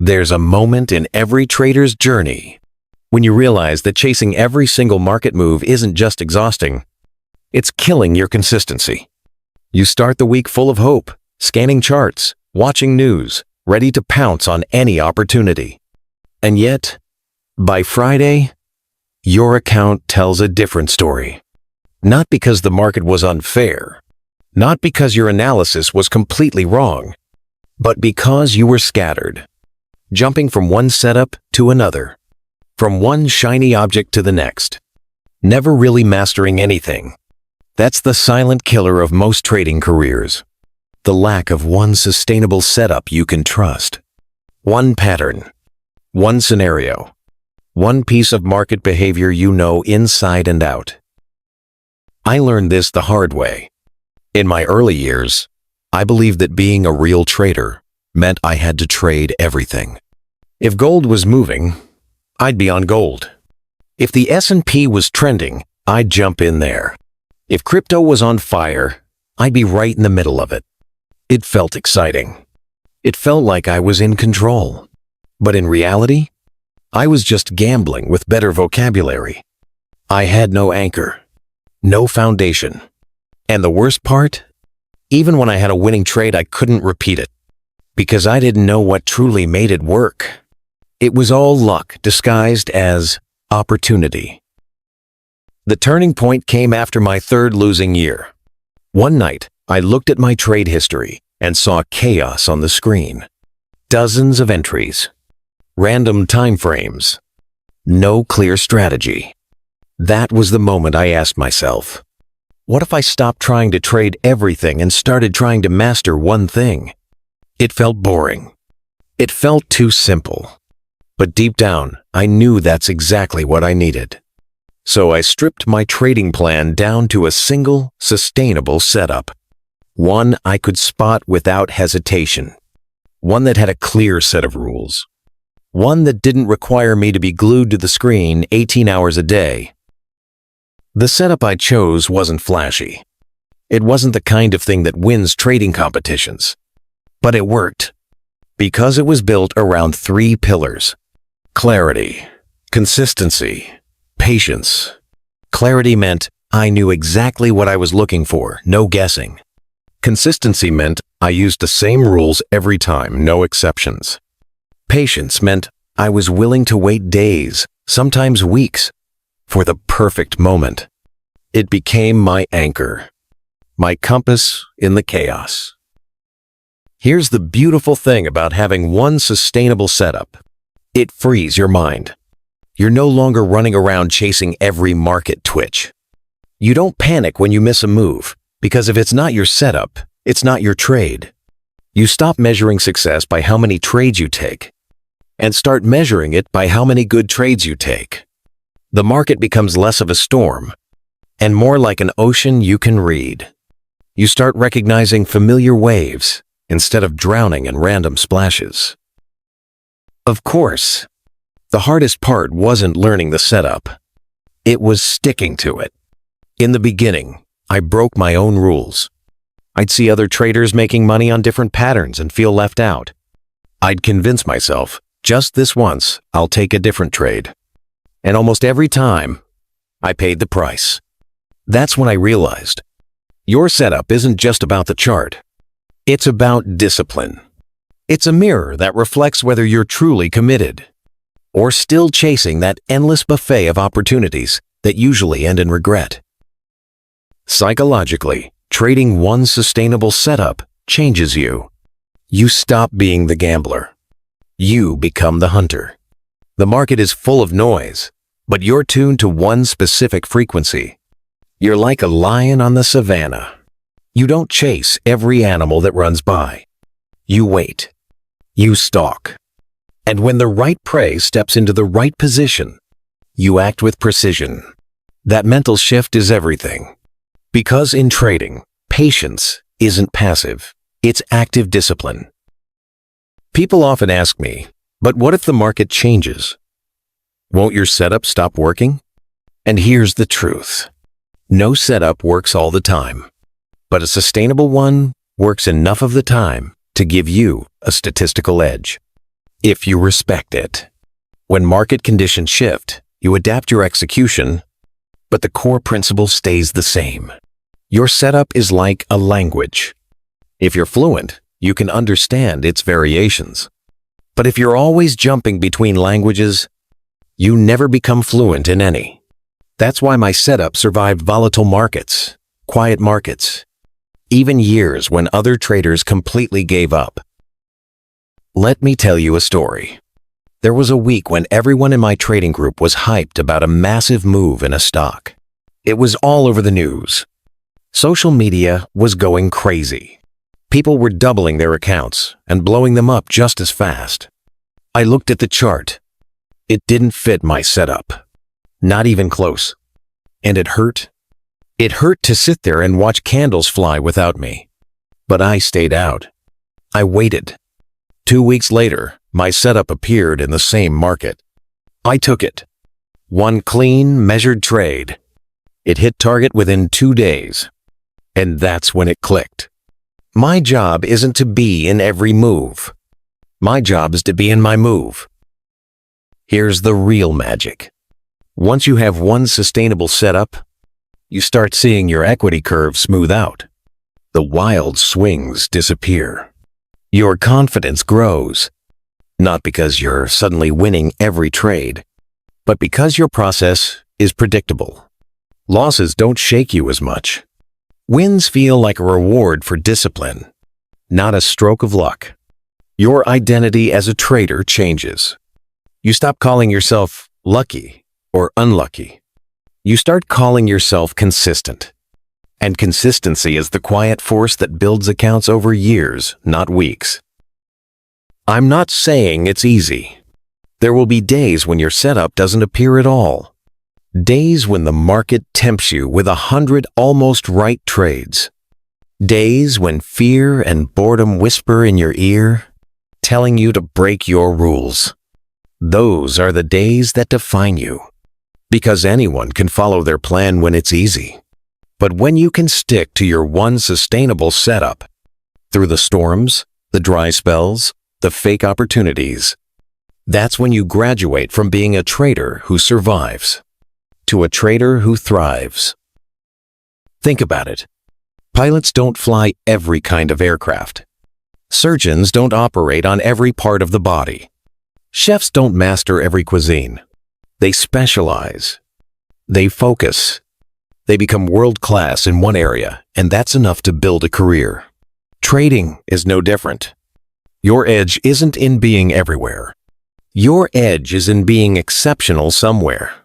There's a moment in every trader's journey when you realize that chasing every single market move isn't just exhausting, it's killing your consistency. You start the week full of hope, scanning charts, watching news, ready to pounce on any opportunity. And yet, by Friday, your account tells a different story. Not because the market was unfair, not because your analysis was completely wrong, but because you were scattered, jumping from one setup to another, from one shiny object to the next, never really mastering anything. That's the silent killer of most trading careers. The lack of one sustainable setup you can trust. One pattern, one scenario, one piece of market behavior you know inside and out. I learned this the hard way. In my early years, I believed that being a real trader meant I had to trade everything. If gold was moving, I'd be on gold. If the S&P was trending, I'd jump in there. If crypto was on fire, I'd be right in the middle of it. It felt exciting. It felt like I was in control. But in reality, I was just gambling with better vocabulary. I had no anchor, no foundation. And the worst part? Even when I had a winning trade, I couldn't repeat it because I didn't know what truly made it work. It was all luck disguised as opportunity. The turning point came after my third losing year. One night, I looked at my trade history and saw chaos on the screen. Dozens of entries, random time frames, no clear strategy. That was the moment I asked myself, what if I stopped trying to trade everything and started trying to master one thing? It felt boring. It felt too simple. But deep down, I knew that's exactly what I needed. So I stripped my trading plan down to a single, sustainable setup. One I could spot without hesitation. One that had a clear set of rules. One that didn't require me to be glued to the screen 18 hours a day. The setup I chose wasn't flashy. It wasn't the kind of thing that wins trading competitions. But it worked. Because it was built around 3 pillars. Clarity, consistency, patience. Clarity meant I knew exactly what I was looking for, no guessing. Consistency meant I used the same rules every time, no exceptions. Patience meant I was willing to wait days, sometimes weeks, for the perfect moment. It became my anchor, my compass in the chaos. Here's the beautiful thing about having one sustainable setup. It frees your mind. You're no longer running around chasing every market twitch. You don't panic when you miss a move, because if it's not your setup, it's not your trade. You stop measuring success by how many trades you take, and start measuring it by how many good trades you take. The market becomes less of a storm, and more like an ocean you can read. You start recognizing familiar waves instead of drowning in random splashes. Of course, the hardest part wasn't learning the setup. It was sticking to it. In the beginning, I broke my own rules. I'd see other traders making money on different patterns and feel left out. I'd convince myself, just this once, I'll take a different trade. And almost every time, I paid the price. That's when I realized, your setup isn't just about the chart. It's about discipline. It's a mirror that reflects whether you're truly committed, or still chasing that endless buffet of opportunities that usually end in regret. Psychologically, trading one sustainable setup changes you. You stop being the gambler. You become the hunter. The market is full of noise, but you're tuned to one specific frequency. You're like a lion on the savannah. You don't chase every animal that runs by. You wait. You stalk. And when the right prey steps into the right position, you act with precision. That mental shift is everything. Because in trading, patience isn't passive, it's active discipline. People often ask me, but what if the market changes? Won't your setup stop working? And here's the truth. No setup works all the time, but a sustainable one works enough of the time to give you a statistical edge. if you respect it. When market conditions shift, you adapt your execution, but the core principle stays the same. Your setup is like a language. If you're fluent, you can understand its variations. But if you're always jumping between languages, you never become fluent in any. That's why my setup survived volatile markets, quiet markets, even years when other traders completely gave up. Let me tell you a story. There was a week when everyone in my trading group was hyped about a massive move in a stock. It was all over the news. Social media was going crazy. People were doubling their accounts and blowing them up just as fast. I looked at the chart. It didn't fit my setup. Not even close. And it hurt. It hurt to sit there and watch candles fly without me. But I stayed out. I waited. 2 weeks later, my setup appeared in the same market. I took it. One clean, measured trade. It hit target within 2 days. And that's when it clicked. My job isn't to be in every move. My job is to be in my move. Here's the real magic. Once you have one sustainable setup, you start seeing your equity curve smooth out. The wild swings disappear. Your confidence grows, not because you're suddenly winning every trade, but because your process is predictable. Losses don't shake you as much. Wins feel like a reward for discipline, not a stroke of luck. Your identity as a trader changes. You stop calling yourself lucky or unlucky. You start calling yourself consistent. And consistency is the quiet force that builds accounts over years, not weeks. I'm not saying it's easy. There will be days when your setup doesn't appear at all. Days when the market tempts you with 100 almost right trades. Days when fear and boredom whisper in your ear, telling you to break your rules. Those are the days that define you. Because anyone can follow their plan when it's easy. But when you can stick to your one sustainable setup, through the storms, the dry spells, the fake opportunities, that's when you graduate from being a trader who survives to a trader who thrives. Think about it. Pilots don't fly every kind of aircraft. Surgeons don't operate on every part of the body. Chefs don't master every cuisine. They specialize. They focus. They become world-class in one area, and that's enough to build a career. Trading is no different. Your edge isn't in being everywhere. Your edge is in being exceptional somewhere.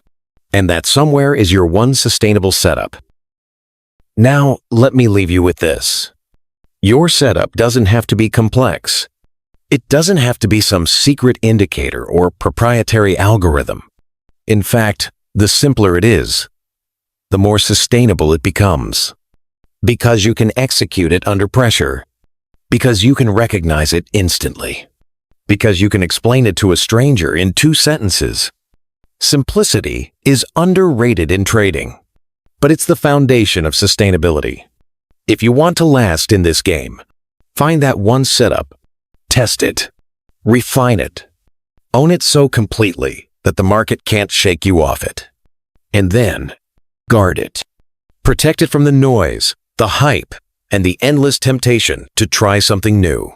And that somewhere is your one sustainable setup. Now, let me leave you with this. Your setup doesn't have to be complex. It doesn't have to be some secret indicator or proprietary algorithm. In fact, the simpler it is, the more sustainable it becomes. Because you can execute it under pressure. Because you can recognize it instantly. Because you can explain it to a stranger in 2 sentences. Simplicity is underrated in trading, but it's the foundation of sustainability. If you want to last in this game, find that one setup, test it, refine it, own it so completely that the market can't shake you off it. And then, guard it. Protect it from the noise, the hype, and the endless temptation to try something new.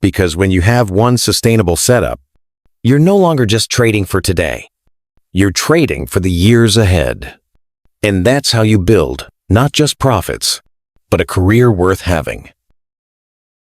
Because when you have one sustainable setup, you're no longer just trading for today. You're trading for the years ahead. And that's how you build not just profits, but a career worth having.